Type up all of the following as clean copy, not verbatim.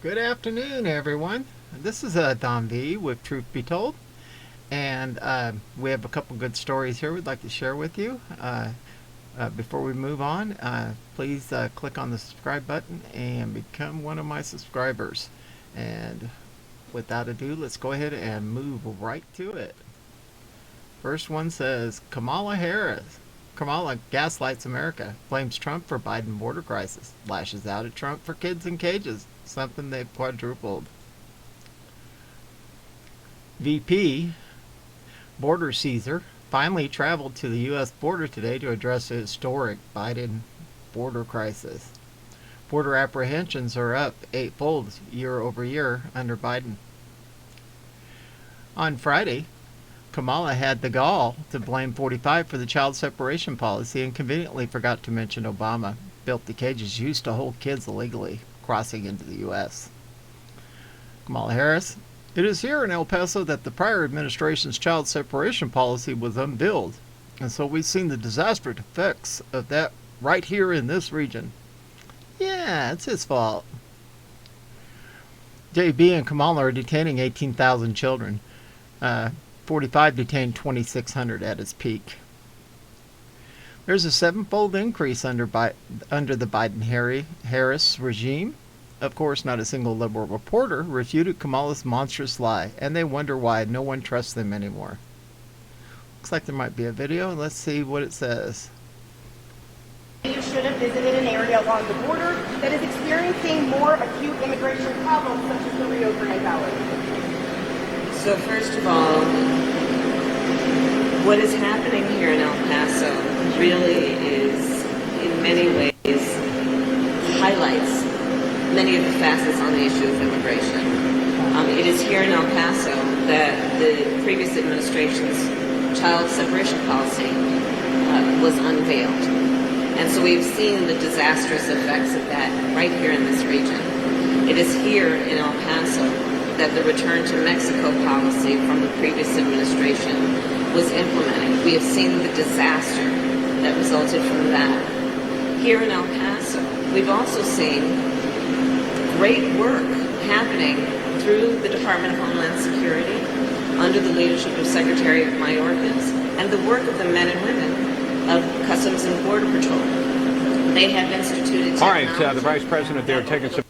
Good afternoon, everyone. This is Don V with Truth Be Told, and we have a couple good stories here we'd like to share with you. Before we move on, please click on the subscribe button and become one of my subscribers. And without ado, let's go ahead and move right to it. First one says Kamala gaslights America, blames Trump for Biden border crisis, lashes out at Trump for kids in cages, something they've quadrupled. VP border Caesar finally traveled to the U.S. border today to address the historic Biden border crisis. Border apprehensions are up eightfold year over year under Biden. On Friday, Kamala had the gall to blame 45 for the child separation policy and conveniently forgot to mention Obama built the cages used to hold kids illegally crossing into the U.S. Kamala Harris: it is here in El Paso that the prior administration's child separation policy was unveiled, and so we've seen the disastrous effects of that right here in this region. Yeah, it's his fault. JB and Kamala are detaining 18,000 children. 45 detained 2,600 at its peak. There's a sevenfold increase under the Biden-Harris regime. Of course, not a single liberal reporter refuted Kamala's monstrous lie, and they wonder why no one trusts them anymore. Looks like there might be a video. Let's see what it says. You should have visited an area along the border that is experiencing more acute immigration problems, such as the Rio Grande Valley. So first of all, what is happening here in El Paso really is, in many ways, highlights many of the facets on the issue of immigration. It is here in El Paso that the previous administration's child separation policy was unveiled. And so we've seen the disastrous effects of that right here in this region. It is here in El Paso that the return to Mexico policy from the previous administration was implemented. We have seen the disaster that resulted from that. Here in El Paso, we've also seen great work happening through the Department of Homeland Security under the leadership of Secretary Mayorkas and the work of the men and women of Customs and Border Patrol. They have instituted technology. All right, the Vice President there taking some...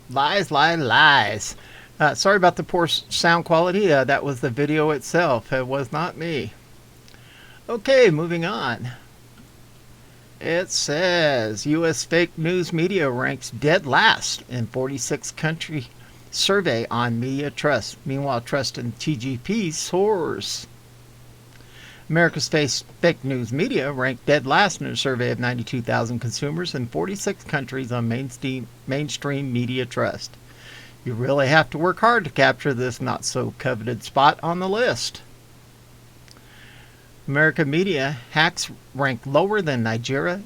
Lies. Sorry about the poor sound quality. That was the video itself. It was not me. Okay, moving on. It says U.S. fake news media ranks dead last in 46 country survey on media trust. Meanwhile, trust in TGP soars. America's fake news media ranked dead last in a survey of 92,000 consumers in 46 countries on mainstream media trust. You really have to work hard to capture this not-so-coveted spot on the list. American media hacks rank lower than Nigeria,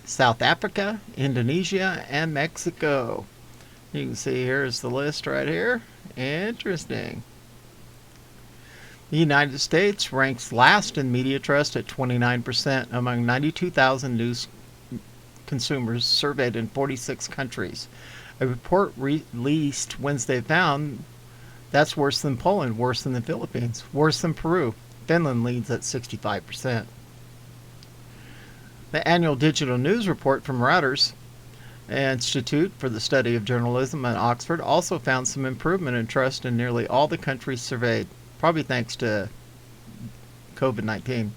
South Africa, Indonesia, and Mexico. You can see here's the list right here. Interesting. The United States ranks last in media trust at 29% among 92,000 news consumers surveyed in 46 countries. A report released Wednesday found that's worse than Poland, worse than the Philippines, worse than Peru. Finland leads at 65%. The annual digital news report from Reuters Institute for the Study of Journalism at Oxford also found some improvement in trust in nearly all the countries surveyed, probably thanks to COVID-19,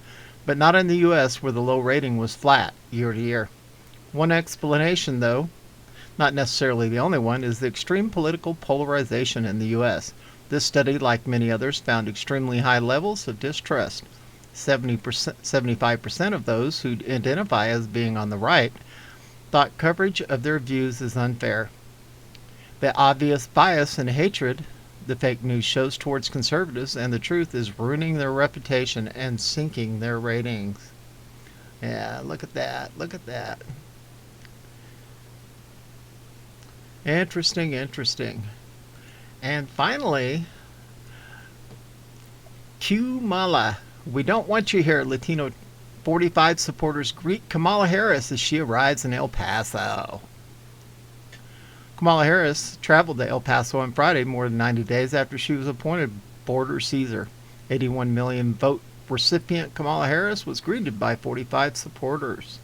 but not in the U.S. where the low rating was flat year to year. One explanation, though, not necessarily the only one, is the extreme political polarization in the U.S. This study, like many others, found extremely high levels of distrust. 75% of those who identify as being on the right thought coverage of their views is unfair. The obvious bias and hatred the fake news shows towards conservatives and the truth is ruining their reputation and sinking their ratings. Yeah, look at that. Look at that. Interesting. And finally, Kamala. We don't want you here, Latino 45 supporters greet Kamala Harris as she arrives in El Paso. Kamala Harris traveled to El Paso on Friday, more than 90 days after she was appointed border Caesar. 81 million vote recipient Kamala Harris was greeted by 45 supporters.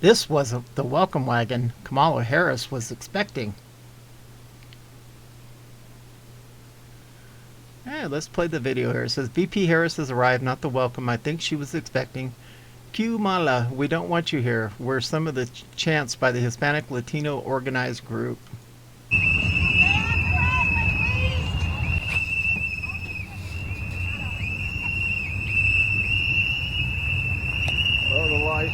This wasn't the welcome wagon Kamala Harris was expecting. Hey, let's play the video here. It says, VP Harris has arrived, not the welcome I think she was expecting. Kamala, we don't want you here. Were some of the chants by the Hispanic Latino organized group. Oh, the light.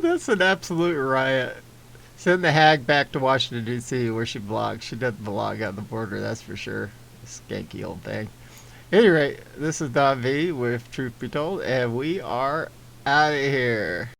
That's an absolute riot. Send the hag back to Washington, D.C., where she vlogs. She doesn't vlog on the border, that's for sure. Skanky old thing. At any rate, this is Don V with Truth Be Told, and we are out of here.